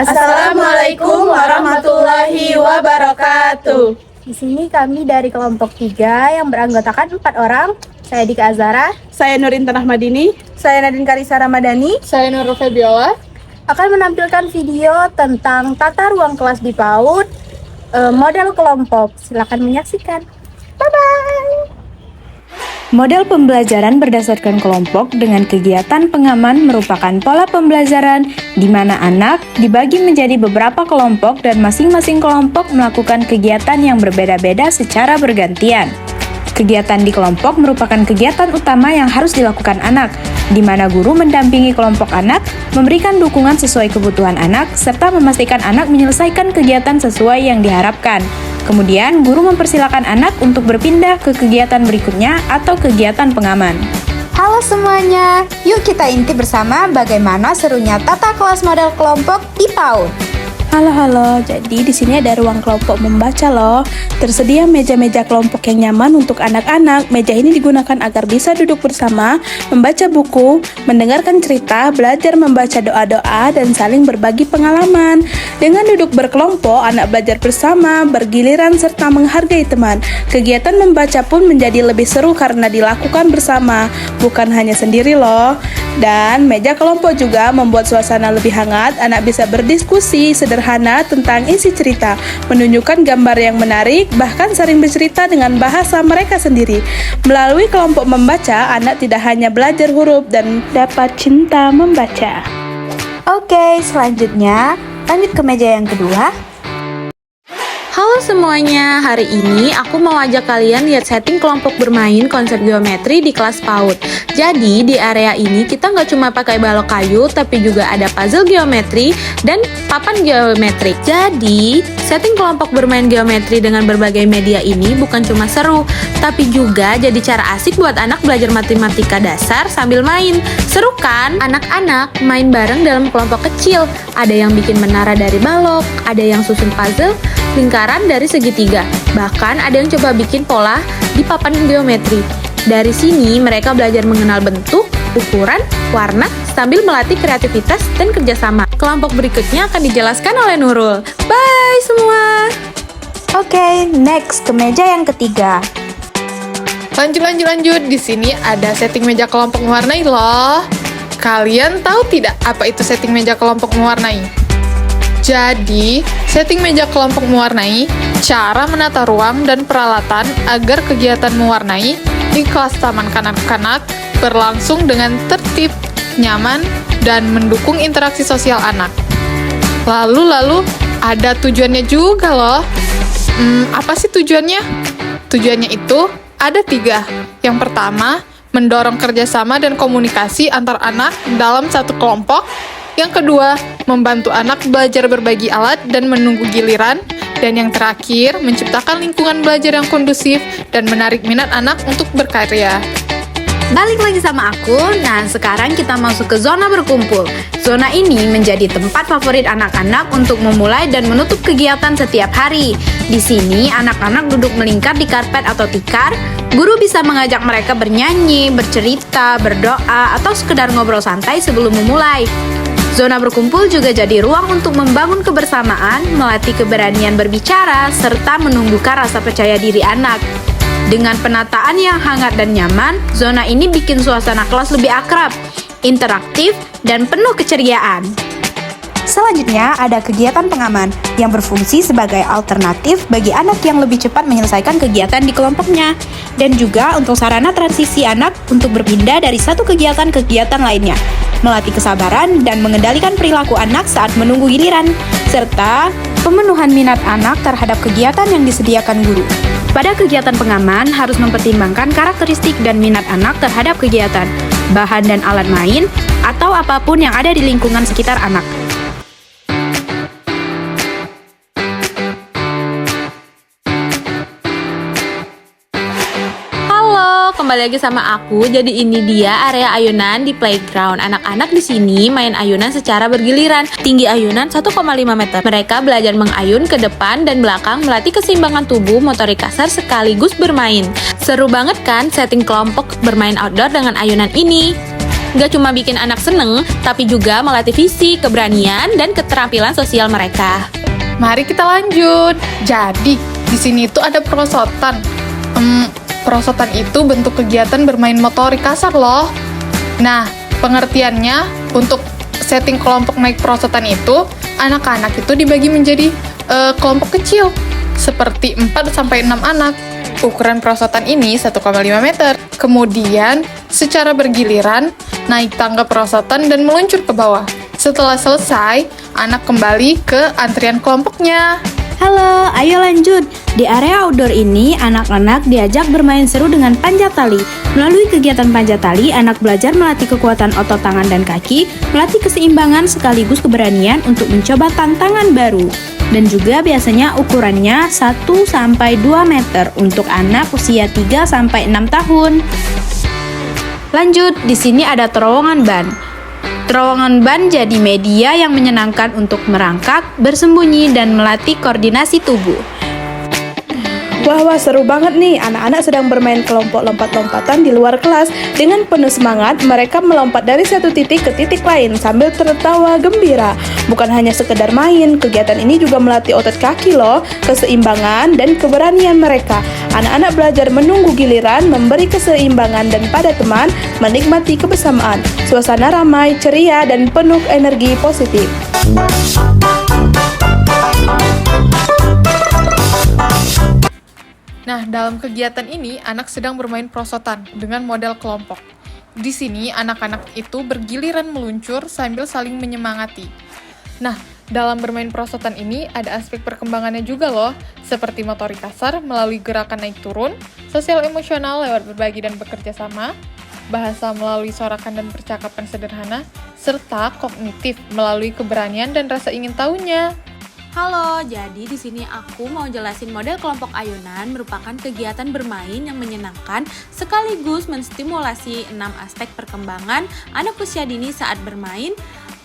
Assalamualaikum warahmatullahi wabarakatuh. Di sini kami dari kelompok 3 yang beranggotakan 4 orang. Saya Dika Azara, Saya Nur Intan Ahmadini. saya Nadine Karisa Ramadhani, Saya Nurul Febiola. akan menampilkan video tentang tata ruang kelas di PAUD, model kelompok. Silakan menyaksikan. Bye-bye. Model pembelajaran berdasarkan kelompok dengan kegiatan pengaman merupakan pola pembelajaran di mana anak dibagi menjadi beberapa kelompok dan masing-masing kelompok melakukan kegiatan yang berbeda-beda secara bergantian. Kegiatan di kelompok merupakan kegiatan utama yang harus dilakukan anak, di mana guru mendampingi kelompok anak, memberikan dukungan sesuai kebutuhan anak, serta memastikan anak menyelesaikan kegiatan sesuai yang diharapkan. Kemudian, guru mempersilakan anak untuk berpindah ke kegiatan berikutnya atau kegiatan pengaman. Halo semuanya, yuk kita intip bersama bagaimana serunya tata kelas model kelompok di PAUD. Halo, jadi di sini ada ruang kelompok membaca loh. Tersedia meja-meja kelompok yang nyaman untuk anak-anak. Meja ini digunakan agar bisa duduk bersama, membaca buku, mendengarkan cerita, belajar membaca doa-doa, dan saling berbagi pengalaman. Dengan duduk berkelompok, anak belajar bersama, bergiliran, serta menghargai teman. Kegiatan membaca pun menjadi lebih seru karena dilakukan bersama, bukan hanya sendiri loh. Dan meja kelompok juga membuat suasana lebih hangat, anak bisa berdiskusi sederhana tentang isi cerita, menunjukkan gambar yang menarik, bahkan sering bercerita dengan bahasa mereka sendiri. Melalui kelompok membaca, anak tidak hanya belajar huruf dan dapat cinta membaca. Oke, selanjutnya lanjut ke meja yang kedua. Halo semuanya, hari ini aku mau ajak kalian lihat setting kelompok bermain konsep geometri di kelas PAUD. Jadi di area ini kita nggak cuma pakai balok kayu, tapi juga ada puzzle geometri dan papan geometrik. Jadi setting kelompok bermain geometri dengan berbagai media ini bukan cuma seru, tapi juga jadi cara asik buat anak belajar matematika dasar sambil main. Seru kan? Anak-anak main bareng dalam kelompok kecil. Ada yang bikin menara dari balok, ada yang susun puzzle lingkaran dari segitiga. Bahkan ada yang coba bikin pola di papan geometri. Dari sini mereka belajar mengenal bentuk, ukuran, warna, sambil melatih kreativitas dan kerjasama. Kelompok berikutnya akan dijelaskan oleh Nurul. Bye semua! Oke, next ke meja yang ketiga. Lanjut. Di sini ada setting meja kelompok mewarnai loh. Kalian tahu tidak apa itu setting meja kelompok mewarnai? Jadi, setting meja kelompok mewarnai, cara menata ruang dan peralatan agar kegiatan mewarnai di kelas taman kanak-kanak berlangsung dengan tertib, nyaman, dan mendukung interaksi sosial anak. Lalu ada tujuannya juga loh. Apa sih tujuannya? Tujuannya itu ada 3. Yang pertama, mendorong kerjasama dan komunikasi antar anak dalam satu kelompok. Yang kedua, membantu anak belajar berbagi alat dan menunggu giliran. Dan yang terakhir, menciptakan lingkungan belajar yang kondusif dan menarik minat anak untuk berkarya. Balik lagi sama aku. Nah, sekarang kita masuk ke zona berkumpul. Zona ini menjadi tempat favorit anak-anak untuk memulai dan menutup kegiatan setiap hari. Di sini, anak-anak duduk melingkar di karpet atau tikar. Guru bisa mengajak mereka bernyanyi, bercerita, berdoa, atau sekedar ngobrol santai sebelum memulai. Zona berkumpul juga jadi ruang untuk membangun kebersamaan, melatih keberanian berbicara, serta menumbuhkan rasa percaya diri anak. Dengan penataan yang hangat dan nyaman, zona ini bikin suasana kelas lebih akrab, interaktif, dan penuh keceriaan. Selanjutnya ada kegiatan pengaman yang berfungsi sebagai alternatif bagi anak yang lebih cepat menyelesaikan kegiatan di kelompoknya, dan juga untuk sarana transisi anak untuk berpindah dari satu kegiatan ke kegiatan lainnya, melatih kesabaran dan mengendalikan perilaku anak saat menunggu giliran, serta pemenuhan minat anak terhadap kegiatan yang disediakan guru. Pada kegiatan pengaman harus mempertimbangkan karakteristik dan minat anak terhadap kegiatan, bahan dan alat main, atau apapun yang ada di lingkungan sekitar anak. Kembali lagi sama aku. Jadi ini dia area ayunan di playground. Anak-anak di sini main ayunan secara bergiliran. Tinggi ayunan 1,5 meter. Mereka belajar mengayun ke depan dan belakang, melatih keseimbangan tubuh, motorik kasar sekaligus bermain. Seru banget kan setting kelompok bermain outdoor dengan ayunan ini? nggak cuma bikin anak seneng, tapi juga melatih fisik, keberanian, dan keterampilan sosial mereka. Mari kita lanjut. Jadi, di sini tuh ada perosotan. Perosotan itu bentuk kegiatan bermain motorik kasar loh. Nah, pengertiannya untuk setting kelompok naik perosotan itu, anak-anak itu dibagi menjadi kelompok kecil, seperti 4-6 anak. Ukuran perosotan ini 1,5 meter. Kemudian, secara bergiliran, naik tangga perosotan dan meluncur ke bawah. Setelah selesai, anak kembali ke antrian kelompoknya. Halo, ayo lanjut. Di area outdoor ini, anak-anak diajak bermain seru dengan panjat tali. Melalui kegiatan panjat tali, anak belajar melatih kekuatan otot tangan dan kaki, melatih keseimbangan sekaligus keberanian untuk mencoba tantangan baru. Dan juga biasanya ukurannya 1-2 meter untuk anak usia 3-6 tahun. Lanjut, di sini ada terowongan ban. Terowongan ban jadi media yang menyenangkan untuk merangkak, bersembunyi, dan melatih koordinasi tubuh. Wah, seru banget nih. Anak-anak sedang bermain kelompok lompat-lompatan di luar kelas. Dengan penuh semangat, mereka melompat dari satu titik ke titik lain sambil tertawa gembira. Bukan hanya sekedar main, kegiatan ini juga melatih otot kaki loh, keseimbangan, dan keberanian mereka. Anak-anak belajar menunggu giliran, memberi keseimbangan dan pada teman, menikmati kebersamaan. Suasana ramai, ceria, dan penuh energi positif. Nah, dalam kegiatan ini, anak sedang bermain perosotan dengan model kelompok. Di sini, anak-anak itu bergiliran meluncur sambil saling menyemangati. Nah, dalam bermain perosotan ini, ada aspek perkembangannya juga loh, seperti motorik kasar melalui gerakan naik turun, sosial emosional lewat berbagi dan bekerja sama, bahasa melalui sorakan dan percakapan sederhana, serta kognitif melalui keberanian dan rasa ingin tahunya. Halo, jadi di sini aku mau jelasin model kelompok ayunan merupakan kegiatan bermain yang menyenangkan sekaligus menstimulasi 6 aspek perkembangan anak usia dini saat bermain.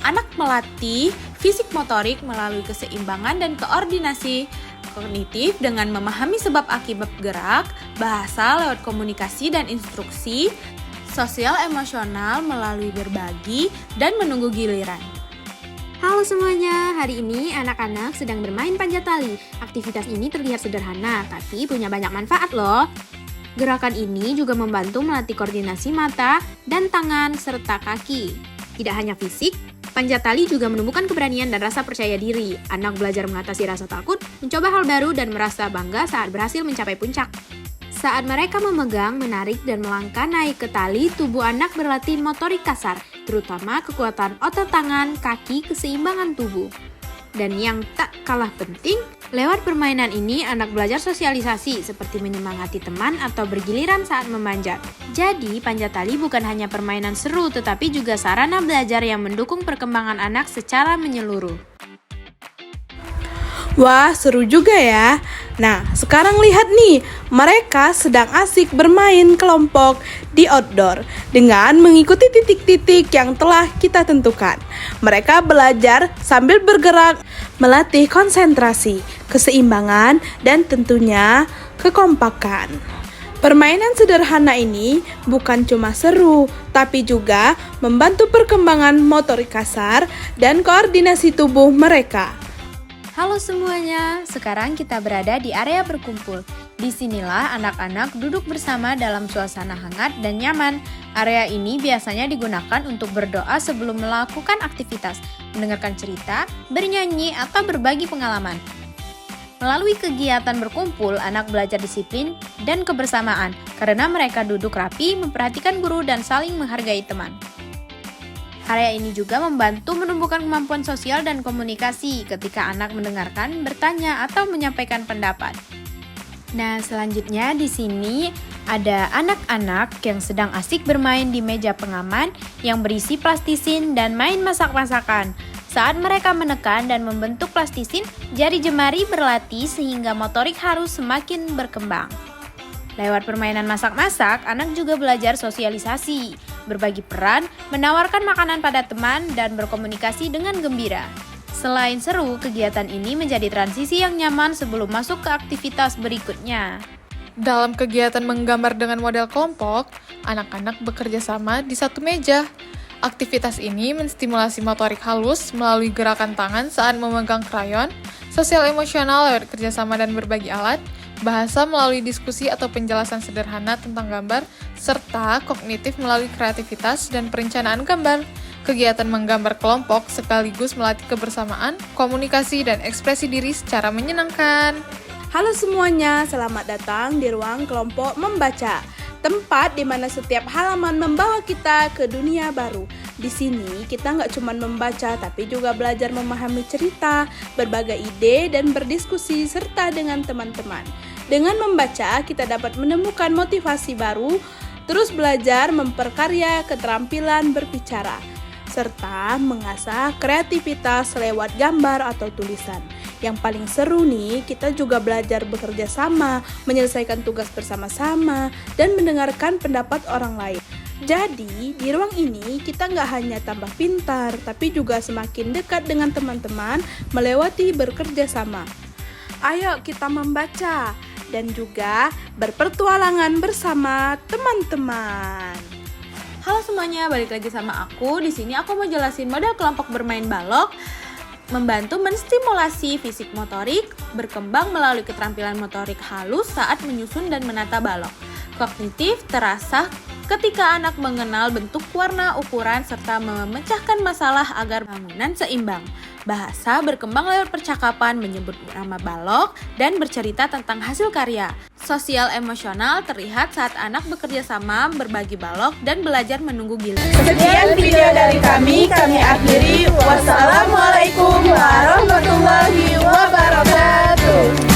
Anak melatih fisik motorik melalui keseimbangan dan koordinasi kognitif dengan memahami sebab akibat gerak, bahasa lewat komunikasi dan instruksi, sosial emosional melalui berbagi dan menunggu giliran. Halo semuanya, hari ini anak-anak sedang bermain panjat tali. Aktivitas ini terlihat sederhana, tapi punya banyak manfaat loh. Gerakan ini juga membantu melatih koordinasi mata dan tangan serta kaki. Tidak hanya fisik, panjat tali juga menumbuhkan keberanian dan rasa percaya diri. Anak belajar mengatasi rasa takut, mencoba hal baru, dan merasa bangga saat berhasil mencapai puncak. Saat mereka memegang, menarik, dan melangkah naik ke tali, tubuh anak berlatih motorik kasar, terutama kekuatan otot tangan, kaki, keseimbangan tubuh. Dan yang tak kalah penting, lewat permainan ini anak belajar sosialisasi seperti menyemangati teman atau bergiliran saat memanjat. Jadi, panjat tali bukan hanya permainan seru, tetapi juga sarana belajar yang mendukung perkembangan anak secara menyeluruh. Wah, seru juga ya. Nah, sekarang lihat nih, mereka sedang asik bermain kelompok di outdoor dengan mengikuti titik-titik yang telah kita tentukan. Mereka belajar sambil bergerak, melatih konsentrasi, keseimbangan, dan tentunya kekompakan. Permainan sederhana ini bukan cuma seru, tapi juga membantu perkembangan motorik kasar dan koordinasi tubuh mereka. Halo semuanya, sekarang kita berada di area berkumpul. Disinilah anak-anak duduk bersama dalam suasana hangat dan nyaman. Area ini biasanya digunakan untuk berdoa sebelum melakukan aktivitas, mendengarkan cerita, bernyanyi, atau berbagi pengalaman. Melalui kegiatan berkumpul, anak belajar disiplin dan kebersamaan karena mereka duduk rapi, memperhatikan guru, dan saling menghargai teman. Area ini juga membantu menumbuhkan kemampuan sosial dan komunikasi ketika anak mendengarkan, bertanya, atau menyampaikan pendapat. Nah, selanjutnya di sini ada anak-anak yang sedang asik bermain di meja pengaman yang berisi plastisin dan main masak-masakan. Saat mereka menekan dan membentuk plastisin, jari jemari berlatih sehingga motorik harus semakin berkembang. Lewat permainan masak-masak, anak juga belajar sosialisasi, berbagi peran, menawarkan makanan pada teman, dan berkomunikasi dengan gembira. Selain seru, kegiatan ini menjadi transisi yang nyaman sebelum masuk ke aktivitas berikutnya. Dalam kegiatan menggambar dengan model kelompok, anak-anak bekerja sama di satu meja. Aktivitas ini menstimulasi motorik halus melalui gerakan tangan saat memegang krayon, sosial emosional lewat kerjasama dan berbagi alat, bahasa melalui diskusi atau penjelasan sederhana tentang gambar, serta kognitif melalui kreativitas dan perencanaan gambar. Kegiatan menggambar kelompok sekaligus melatih kebersamaan, komunikasi, dan ekspresi diri secara menyenangkan. Halo semuanya, selamat datang di ruang kelompok membaca. Tempat di mana setiap halaman membawa kita ke dunia baru. Di sini kita nggak cuma membaca, tapi juga belajar memahami cerita, berbagai ide, dan berdiskusi serta dengan teman-teman. Dengan membaca, kita dapat menemukan motivasi baru, terus belajar memperkarya keterampilan berbicara, serta mengasah kreativitas lewat gambar atau tulisan. Yang paling seru nih, kita juga belajar bekerja sama, menyelesaikan tugas bersama-sama, dan mendengarkan pendapat orang lain. Jadi, di ruang ini kita nggak hanya tambah pintar, tapi juga semakin dekat dengan teman-teman melewati bekerja sama. Ayo kita membaca dan juga berpetualangan bersama teman-teman. Halo semuanya, balik lagi sama aku. Di sini aku mau jelasin model kelompok bermain balok, membantu menstimulasi fisik motorik, berkembang melalui keterampilan motorik halus saat menyusun dan menata balok. Kognitif terasa ketika anak mengenal bentuk, warna, ukuran, serta memecahkan masalah agar bangunan seimbang. Bahasa berkembang lewat percakapan, menyebut nama balok, dan bercerita tentang hasil karya. Sosial emosional terlihat saat anak bekerja sama, berbagi balok, dan belajar menunggu giliran. Sekian video dari kami akhiri. Wassalamualaikum warahmatullahi wabarakatuh.